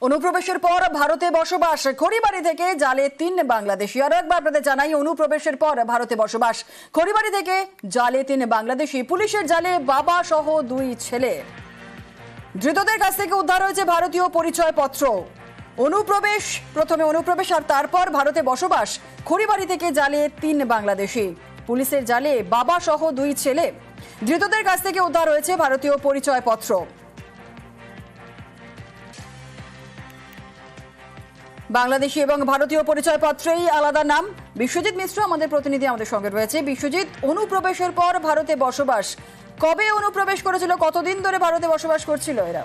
অনুপ্রবেশের পর ভারতে বসবাস, খড়িবাড়ি থেকে জালে 3 বাংলাদেশি। আরো একবার আপনাদের জানাই, অনুপ্রবেশের পর ভারতে বসবাস, খড়িবাড়ি থেকে জালে 3 বাংলাদেশি, পুলিশের জালে বাবা সহ 2 ছেলে। ধৃতদের কাছ থেকে উদ্ধার হয়েছে ভারতীয় পরিচয়পত্র। প্রথমে অনুপ্রবেশ আর তারপর ভারতে বসবাস, খড়িবাড়ি থেকে জালে 3 বাংলাদেশি, পুলিশের জালে বাবা সহ 2 ছেলে। ধৃতদের কাছ থেকে উদ্ধার হয়েছে ভারতীয় পরিচয়পত্র। বাংলাদেশি এবং ভারতীয় পরিচয়পত্রেই আলাদা নাম। বিশ্বজিৎ মিশ্র আমাদের প্রতিনিধি আমাদের সঙ্গে রয়েছে। বিশ্বজিৎ, অনুপ্রবেশের পর ভারতে বসবাস, কবে অনুপ্রবেশ করেছিল, কতদিন ধরে ভারতে বসবাস করছিল এরা?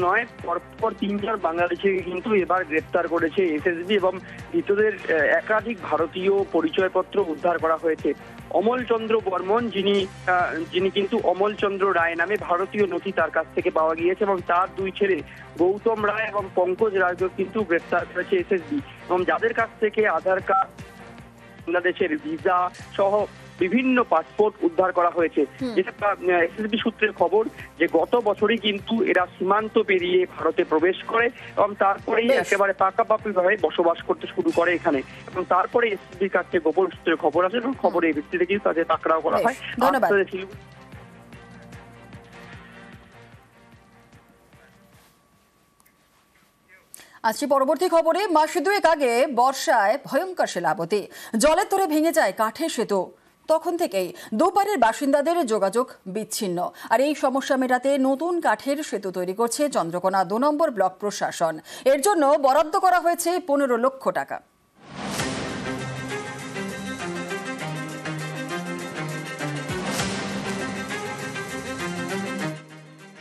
নয়, পরপর 3 বাংলাদেশিকে কিন্তু এবার গ্রেপ্তার করেছে এসএসবি এবং ধৃতদের একাধিক ভারতীয় পরিচয়পত্র উদ্ধার করা হয়েছে। অমল চন্দ্র বর্মন, যিনি কিন্তু অমল চন্দ্র রায় নামে ভারতীয় নথি তার কাছ থেকে পাওয়া গিয়েছে এবং তার 2 ছেলে গৌতম রায় এবং পঙ্কজ রায়কে কিন্তু গ্রেপ্তার করেছে এসএসবি এবং যাদের কাছ থেকে আধার কার্ড, বাংলাদেশের ভিসা সহ বিভিন্ন পাসপোর্ট উদ্ধার করা হয়েছে। যেটা এসএসবি সূত্রের খবর যে গত বছরই কিন্তু এরা সীমান্ত পেরিয়ে ভারতে প্রবেশ করে এবং তারপরেই একেবারে পাকাপাকিভাবে বসবাস করতে শুরু করে এখানে এবং তারপরে এসএসবির কাছে গোপন সূত্রের খবর আসে এবং খবরের ভিত্তিতে কিন্তু তাদের পাকড়াও করা হয়। ধন্যবাদ। আসছি পরবর্তী খবরে। মাস 2 আগে বর্ষায় ভয়ঙ্কর শিলাবতী, জলের তোড়ে ভেঙে যায় কাঠের সেতু। তখন থেকেই দুপারের বাসিন্দাদের যোগাযোগ বিচ্ছিন্ন। আর এই সমস্যা মেটাতে নতুন কাঠের সেতু তৈরি করছে চন্দ্রকোনা 2 নম্বর ব্লক প্রশাসন। এর জন্য বরাদ্দ করা হয়েছে 15 লক্ষ টাকা।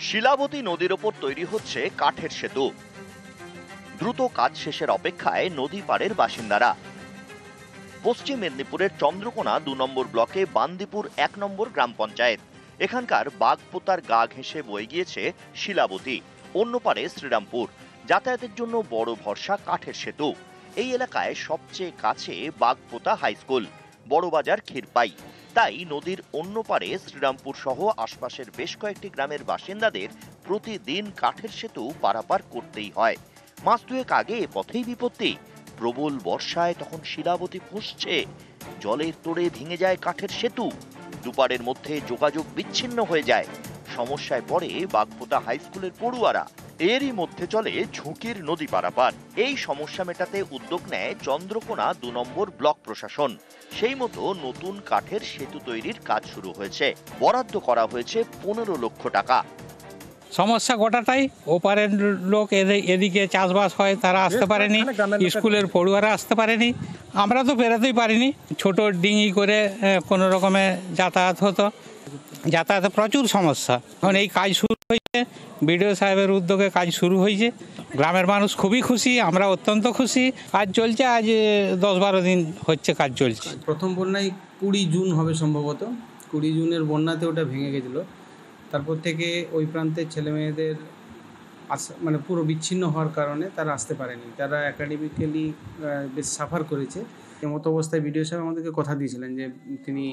শিলাবতী নদীর ওপর তৈরি হচ্ছে কাঠের সেতু। দ্রুত কাজ শেষের অপেক্ষায় নদী পাড়ের বাসিন্দারা। পশ্চিম মেদিনীপুরের চন্দ্রকোনা 2 নম্বর ব্লকে বান্দিপুর 1 নম্বর গ্রাম পঞ্চায়েত। এখানকার বাগপোতার গা ঘেঁষে বয়ে গিয়েছে শিলাবতী। অন্য পারে শ্রীরামপুর। যাতায়াতের জন্য বড় ভরসা কাঠের সেতু। এই এলাকায় সবচেয়ে কাছে বাগপোতা হাই স্কুল, বড়বাজার ক্ষীরপাই। তাই নদীর অন্য পারে শ্রীরামপুর সহ আশপাশের বেশ কয়েকটি গ্রামের বাসিন্দাদের প্রতিদিন কাঠের সেতু পারাপার করতেই হয়। মাস 2 আগে এ পথেই বিপত্তি। প্রবল বর্ষায় তখন শিলাবতী ফুঁসছে, জলের তোড়ে ভেঙে যায় কাঠের সেতু, দুপারের মধ্যে যোগাযোগ বিচ্ছিন্ন হয়ে যায়। সমস্যায় পড়ে বাগপোতা হাই স্কুলের পড়ুয়ারা। এরই মধ্যে চলে ঝুঁকির নদী পারাপার। এই সমস্যা মেটাতে উদ্যোগ নেয় চন্দ্রকোনা 2 নম্বর ব্লক প্রশাসন। সেই মতো নতুন কাঠের সেতু তৈরির কাজ শুরু হয়েছে। বরাদ্দ করা হয়েছে 15 লক্ষ টাকা। সমস্যা গোটাটাই, ওপারের লোক এদিকে চাষবাস হয়, তারা আসতে পারেনি, স্কুলের পড়ুয়ারা আসতে পারেনি, আমরা তো বেরোতেই পারিনি। ছোট ডিঙি করে কোনো রকমে যাতায়াত হতো, যাতায়াতে প্রচুর সমস্যা। এখন এই কাজ শুরু হয়েছে, বিডিও সাহেবের উদ্যোগে কাজ শুরু হয়েছে। গ্রামের মানুষ খুবই খুশি, আমরা অত্যন্ত খুশি। কাজ চলছে, আজ 10-12 দিন হচ্ছে কাজ চলছে। প্রথম বন্যায় 20 জুন হবে সম্ভবত, 20 জুনের বন্যাতে ওটা ভেঙে গেছিলো। তারপর থেকে ওই প্রান্তের ছেলেমেয়েদের মানে পুরো বিচ্ছিন্ন হওয়ার কারণে তারা আসতে পারেনি। তারা একাডেমিক্যালি বেশ সাফার করেছে। এমতো অবস্থায় বিডিও সাহেব আমাদেরকে কথা দিয়েছিলেন যে তিনি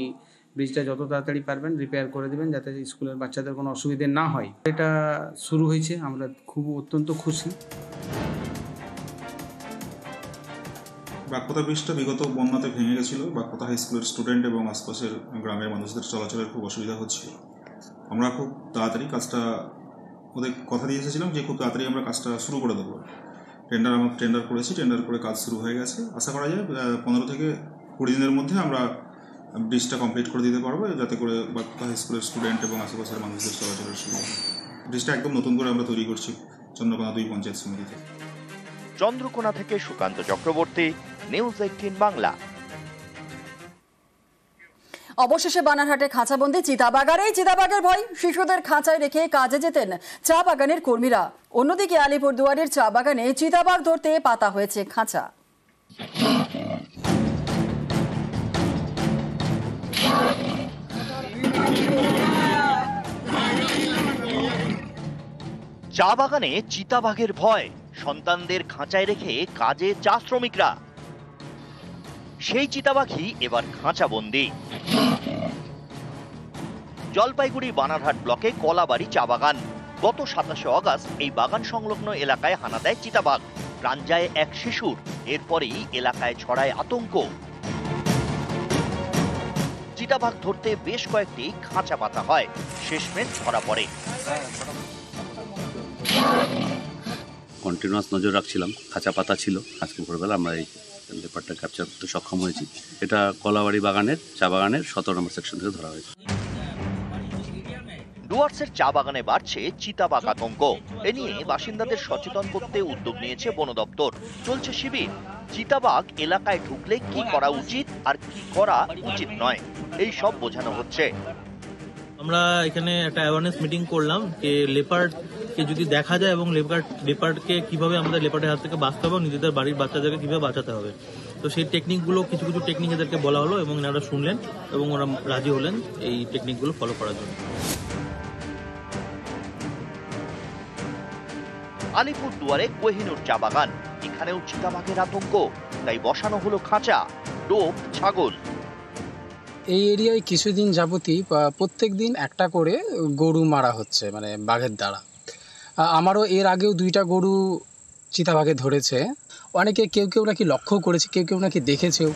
ব্রিজটা যত তাড়াতাড়ি পারবেন রিপেয়ার করে দেবেন, যাতে স্কুলের বাচ্চাদের কোনো অসুবিধে না হয়। এটা শুরু হয়েছে, আমরা অত্যন্ত খুশি। বাগপোতা ব্রিজটা বিগত বন্যাতে ভেঙে গেছিল। বাগপোতা হাই স্কুলের স্টুডেন্ট এবং আশপাশের গ্রামের মানুষদের চলাচলের খুব অসুবিধা হচ্ছিল। আমরা খুব তাড়াতাড়ি কাজটা ওদের কথা দিয়ে এসেছিলাম যে খুব তাড়াতাড়ি আমরা কাজটা শুরু করে দেবো। টেন্ডার করেছি, টেন্ডার করে কাজ শুরু হয়ে গেছে। আশা করা যায় 15 থেকে 20 দিনের মধ্যে আমরা ব্রিজটা কমপ্লিট করে দিতে পারবো, যাতে করে বাগপোতা হাই স্কুলের স্টুডেন্ট এবং আশেপাশের মানুষদের চলাচলের সুবিধা। ব্রিজটা একদম নতুন করে আমরা তৈরি করছি চন্দ্রকোনা 2 পঞ্চায়েত সমিতিতে। চন্দ্রকোনা থেকে সুকান্ত চক্রবর্তী, নিউজ 18 বাংলা। অবশেষে বানারহাটে খাঁচাবন্দি চিতাবাঘ। এই চিতাবাঘের ভয়, শিশুদের খাঁচায় রেখে কাজে যেতেন চা বাগানের কর্মীরা। অন্যদিকে আলিপুরদুয়ারের চা বাগানে চিতাবাঘ ধরতে পাতা হয়েছে খাঁচা। চা বাগানে চিতাবাঘের ভয়, সন্তানদের খাঁচায় রেখে কাজে চা শ্রমিকরা। সেই চিতাবাঘই এবার খাঁচাবন্দি। জলপাইগুড়ি বানারহাট ব্লকে কলাবাড়ি চা বাগান। গত 27 আগস্ট এই বাগান সংলগ্ন এলাকায় হানা দেয় চিতাবাঘ। প্রাণ যায় এক শিশুর। এরপরেই এলাকায় ছড়ায় আতঙ্ক। চিতাবাঘ ধরতে বেশ কয়েকটি খাঁচা পাতা হয়, শেষমেশ ধরা পড়ে। কন্টিনিউয়াস নজর রাখছিলাম, খাঁচা পাতা ছিল। আজকে ভোরবেলা আমরা এই ব্যাপারটা ক্যাপচার করতে সক্ষম হয়েছি। এটা কলাবাড়ি বাগানের চা বাগানের 17 নম্বর সেকশন থেকে ধরা হয়েছে। ডুয়ার্সের চা বাগানে বাড়ছে চিতাবাঘ আতঙ্ক। এ নিয়ে বাসিন্দাদের সচেতন করতে উদ্যোগ নিয়েছে বন দপ্তর। চলছে শিবির। চিতাবাঘ এলাকায় ঢুকলে কি করা উচিত আর কি করা উচিত নয়, এই সব বোঝানো হচ্ছে। আমরা এখানে একটা অ্যাওয়ারনেস মিটিং করলাম যে লেপার্ডকে যদি দেখা যায় এবং লেপার্ডকে কিভাবে আমাদের লেপার্ডের হাত থেকে বাঁচতে হবে, নিজেদের বাড়ির বাচ্চাদেরকে কিভাবে বাঁচাতে হবে। তো সেই টেকনিকগুলো কিছু টেকনিক এদেরকে বলা হলো এবং এনারা শুনলেন এবং ওরা রাজি হলেন এই টেকনিকগুলো ফলো করার জন্য। আলিপুরদুয়ারে কোহিনুর চা বাগান, এখানেও চিতাবাঘের আতঙ্ক। তাই বসানো হলো খাঁচা, ডোব, ছাগল। এই এরিয়ায় কিছুদিন যাবতই প্রত্যেক দিন একটা করে গরু মারা হচ্ছে, মানে বাঘের দ্বারা। আমারও এর আগেও 2টা গরু চিতাবাঘে ধরেছে। অনেকে কেউ নাকি লক্ষ্য করেছে, কেউ নাকি দেখেছেও।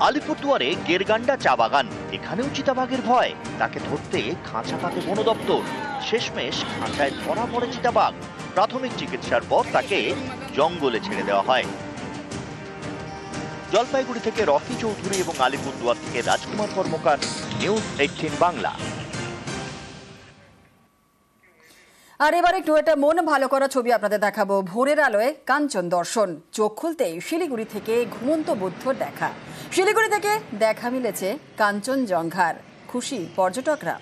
আলিপুরদুয়ারে গেরগান্ডা চা বাগান, এখানেও চিতাবাঘের ভয়। তাকে ধরতে খাঁচা পাতে বন দপ্তর। শেষমেশ খাঁচায় ধরা পড়ে চিতাবাঘ। প্রাথমিক চিকিৎসার পর তাকে জঙ্গলে ছেড়ে দেওয়া হয়। জলপাইগুড়ি থেকে রকি চৌধুরী এবং আলিপুরদুয়ার থেকে রাজকুমার কর্মকার, নিউজ 18 বাংলা। আর এবার একটু একটা মন ভালো করা ছবি আপনাদের দেখাবো। ভোরের আলোয় কাঞ্চন দর্শন। চোখ খুলতেই শিলিগুড়ি থেকে ঘুমন্ত বুদ্ধর দেখা। শিলিগুড়ি থেকে দেখা মিলেছে কাঞ্চনজঙ্ঘার। খুশি পর্যটকরা।